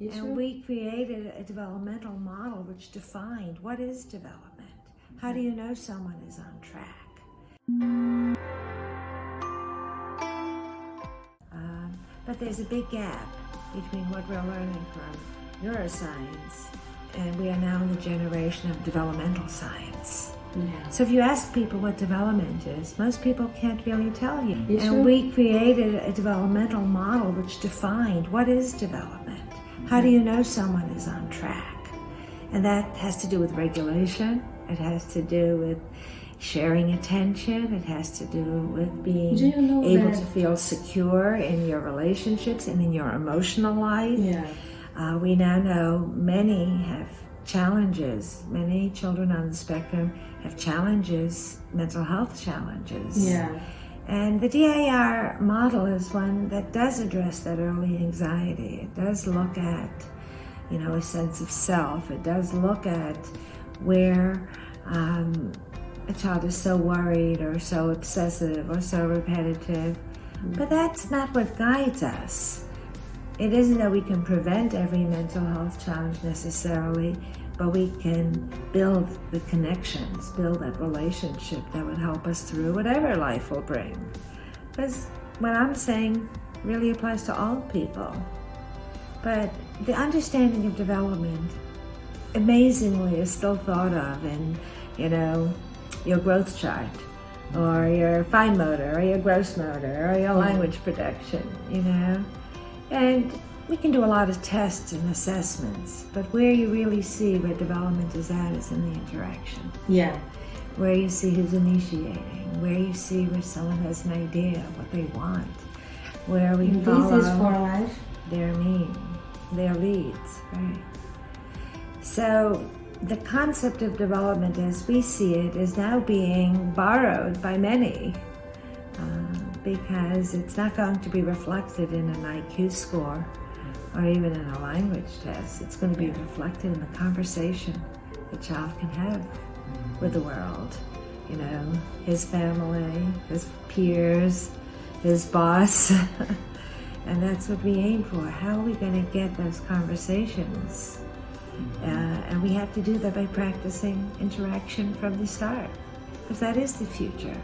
Isso. And we created a developmental model which defined what is development. How do you know someone is on track? But there's a big gap between what we're learning from neuroscience, and we are now in the generation of developmental science. Yeah. So if you ask people what development is, most people can't really tell you. Isso. And we created a developmental model which defined what is development. How do you know someone is on track? And that has to do with regulation. It has to do with sharing attention. It has to do with being able to feel secure in your relationships and in your emotional life. Yeah. We now know many have challenges. Many children on the spectrum have challenges, mental health challenges. Yeah. And the DIR model is one that does address that early anxiety. It does look at, a sense of self. It does look at where a child is so worried or so obsessive or so repetitive. But that's not what guides us. It isn't that we can prevent every mental health challenge necessarily, but we can build the connections, build that relationship that would help us through whatever life will bring. Because what I'm saying really applies to all people. But the understanding of development, amazingly, is still thought of in, your growth chart, or your fine motor, or your gross motor, or your language production, And we can do a lot of tests and assessments, but where you really see where development is at is in the interaction. Yeah. Where you see who's initiating, where you see where someone has an idea of what they want, where we follow This is for life. their leads, right? So the concept of development as we see it is now being borrowed by many because it's not going to be reflected in an IQ score or even in a language test. It's going to be reflected in the conversation the child can have with the world, his family, his peers, his boss. And that's what we aim for. How are we going to get those conversations? And we have to do that by practicing interaction from the start, because that is the future.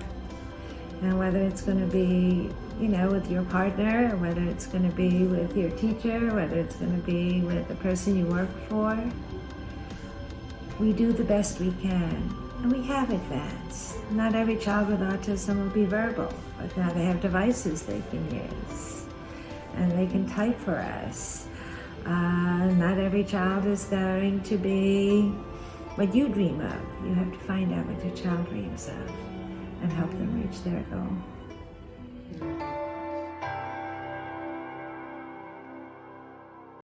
And whether it's going to be, with your partner, or whether it's going to be with your teacher, whether it's going to be with the person you work for, we do the best we can. And we have advanced. Not every child with autism will be verbal, but now they have devices they can use. And they can type for us. Not every child is going to be what you dream of. You have to find out what your child dreams of and help them reach their goal.